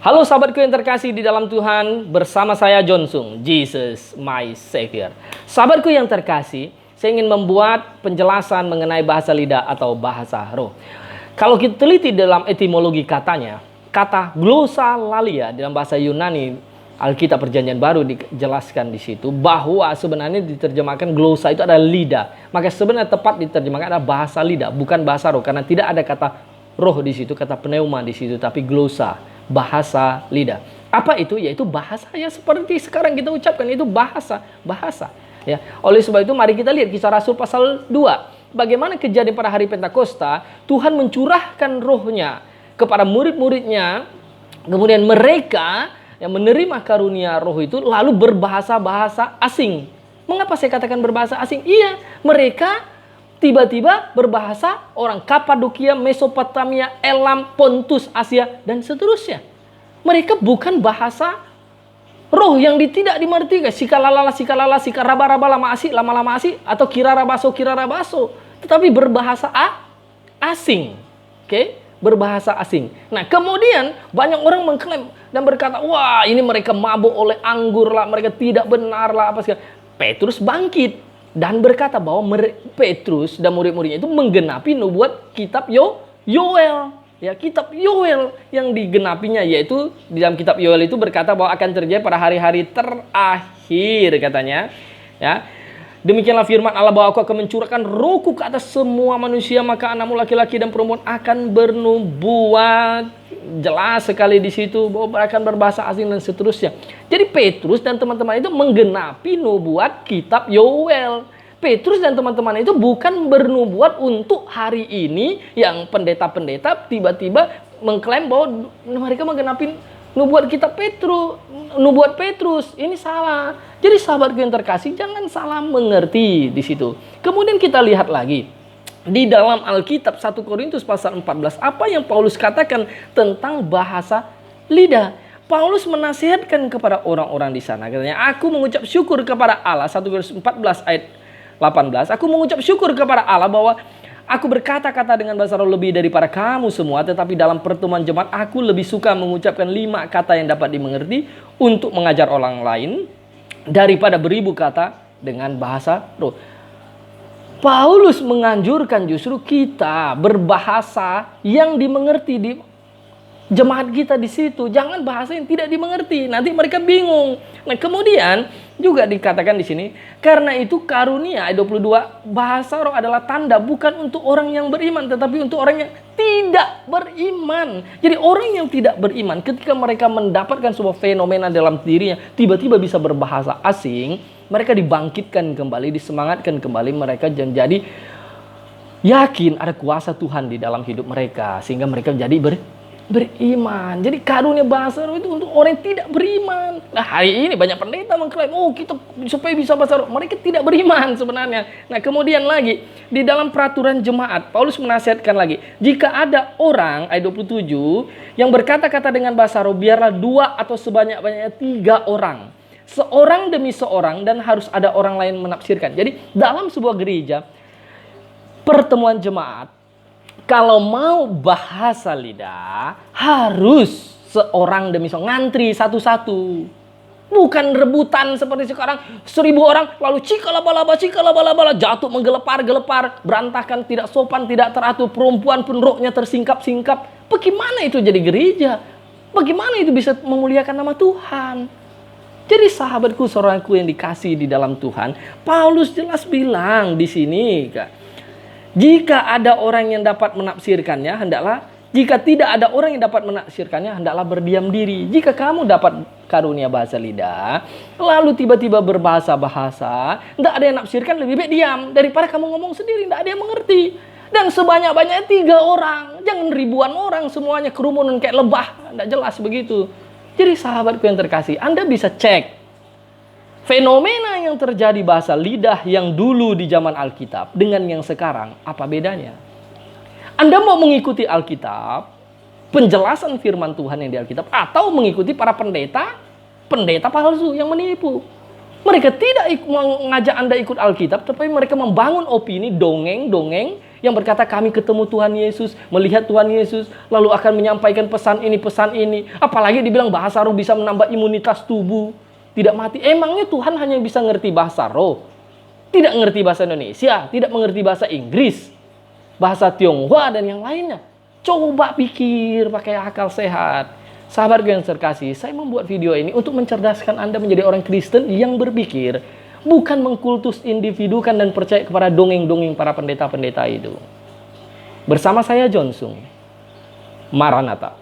Halo sahabatku yang terkasih di dalam Tuhan, bersama saya Jonsung, Jesus my Savior. Sahabatku yang terkasih, saya ingin membuat penjelasan mengenai bahasa lidah atau bahasa roh. Kalau kita teliti dalam etimologi katanya, kata glossolalia dalam bahasa Yunani, Alkitab Perjanjian Baru dijelaskan di situ bahwa sebenarnya diterjemahkan glossa itu adalah lidah. Maka sebenarnya tepat diterjemahkan adalah bahasa lidah, bukan bahasa roh, karena tidak ada kata roh di situ, kata pneuma di situ, tapi glossa. Bahasa lidah. Apa itu? Yaitu bahasa yang seperti sekarang kita ucapkan, itu bahasa. Ya. Oleh sebab itu mari kita lihat Kisah Rasul pasal 2. Bagaimana kejadian pada hari Pentakosta, Tuhan mencurahkan rohnya kepada murid-muridnya, kemudian mereka yang menerima karunia roh itu lalu berbahasa-bahasa asing. Mengapa saya katakan berbahasa asing? Iya, mereka tiba-tiba berbahasa orang Kapadokia, Mesopotamia, Elam, Pontus, Asia, dan seterusnya. Mereka bukan bahasa roh yang tidak dimengerti. Sikalala, sikaraba, lama asi, atau kirarabaso. Tetapi berbahasa asing. Oke? Berbahasa asing. Nah, kemudian banyak orang mengklaim dan berkata, wah ini mereka mabuk oleh anggur lah, mereka tidak benar lah, apa segala. Petrus bangkit dan berkata bahwa Petrus dan murid-muridnya itu menggenapi nubuat kitab Yoel. Ya, kitab Yoel yang digenapinya, yaitu di dalam kitab Yoel itu berkata bahwa akan terjadi pada hari-hari terakhir katanya. Ya. Demikianlah firman Allah bahwa aku akan mencurahkan rohku ke atas semua manusia, maka anakmu laki-laki dan perempuan akan bernubuat. Jelas sekali di situ bahwa akan berbahasa asing dan seterusnya. Jadi Petrus dan teman-teman itu menggenapi nubuat kitab Yoel. Petrus dan teman-teman itu bukan bernubuat untuk hari ini yang pendeta-pendeta tiba-tiba mengklaim bahwa mereka menggenapi nubuat kitab nubuat Petrus. Ini salah. Jadi sahabatku yang terkasih, jangan salah mengerti di situ. Kemudian kita lihat lagi di dalam Alkitab 1 Korintus pasal 14, apa yang Paulus katakan tentang bahasa lidah. Paulus menasihatkan kepada orang-orang di sana. Katanya, aku mengucap syukur kepada Allah, 1 Korintus 14 ayat 18. Aku mengucap syukur kepada Allah bahwa aku berkata-kata dengan bahasa roh lebih daripada kamu semua, tetapi dalam pertemuan jemaat aku lebih suka mengucapkan 5 kata yang dapat dimengerti untuk mengajar orang lain daripada beribu kata dengan bahasa roh. Paulus menganjurkan justru kita berbahasa yang dimengerti di jemaat kita di situ. Jangan bahasa yang tidak dimengerti, nanti mereka bingung. Nah, kemudian juga dikatakan di sini, karena itu karunia ayat 22, bahasa roh adalah tanda bukan untuk orang yang beriman, tetapi untuk orang yang tidak beriman. Jadi orang yang tidak beriman ketika mereka mendapatkan sebuah fenomena dalam dirinya, tiba-tiba bisa berbahasa asing, mereka dibangkitkan kembali, disemangatkan kembali, mereka jadi yakin ada kuasa Tuhan di dalam hidup mereka, sehingga mereka menjadi beriman. Jadi karunia bahasa roh itu untuk orang yang tidak beriman. Nah, hari ini banyak pendeta mengklaim, oh kita supaya bisa bahasa roh. Mereka tidak beriman sebenarnya. Nah, kemudian lagi di dalam peraturan jemaat, Paulus menasihatkan lagi, jika ada orang ayat 27 yang berkata-kata dengan bahasa roh, biarlah 2 atau sebanyak-banyaknya 3 orang. Seorang demi seorang, dan harus ada orang lain menafsirkan. Jadi dalam sebuah gereja, pertemuan jemaat, kalau mau bahasa lidah, harus seorang demi seorang, ngantri satu-satu. Bukan rebutan seperti sekarang, 1000 orang, lalu cikalabala, jatuh menggelepar, berantakan, tidak sopan, tidak teratur, perempuan pun roknya tersingkap-singkap. Bagaimana itu jadi gereja? Bagaimana itu bisa memuliakan nama Tuhan? Jadi sahabatku, saudaraku yang dikasih di dalam Tuhan, Paulus jelas bilang di sini, jika ada orang yang dapat menafsirkannya, hendaklah. Jika tidak ada orang yang dapat menafsirkannya, hendaklah berdiam diri. Jika kamu dapat karunia bahasa lidah, lalu tiba-tiba berbahasa-bahasa, tidak ada yang nafsirkan, lebih baik diam daripada kamu ngomong sendiri, tidak ada yang mengerti. Dan sebanyak-banyaknya 3 orang, jangan ribuan orang semuanya kerumunan kayak lebah, tidak jelas begitu. Jadi sahabatku yang terkasih, Anda bisa cek fenomena yang terjadi bahasa lidah yang dulu di zaman Alkitab dengan yang sekarang, apa bedanya? Anda mau mengikuti Alkitab, penjelasan firman Tuhan yang di Alkitab, atau mengikuti para pendeta palsu yang menipu. Mereka tidak mengajak Anda ikut Alkitab, tapi mereka membangun opini, dongeng-dongeng yang berkata kami ketemu Tuhan Yesus, melihat Tuhan Yesus, lalu akan menyampaikan pesan ini. Apalagi dibilang bahasa roh bisa menambah imunitas tubuh, tidak mati. Emangnya Tuhan hanya bisa ngerti bahasa roh? Tidak ngerti bahasa Indonesia, tidak mengerti bahasa Inggris, bahasa Tionghoa, dan yang lainnya. Coba pikir pakai akal sehat. Sahabat yang terkasih, saya membuat video ini untuk mencerdaskan Anda menjadi orang Kristen yang berpikir, bukan mengkultus individukan dan percaya kepada dongeng-dongeng para pendeta-pendeta itu. Bersama saya Jonsung. Maranatha.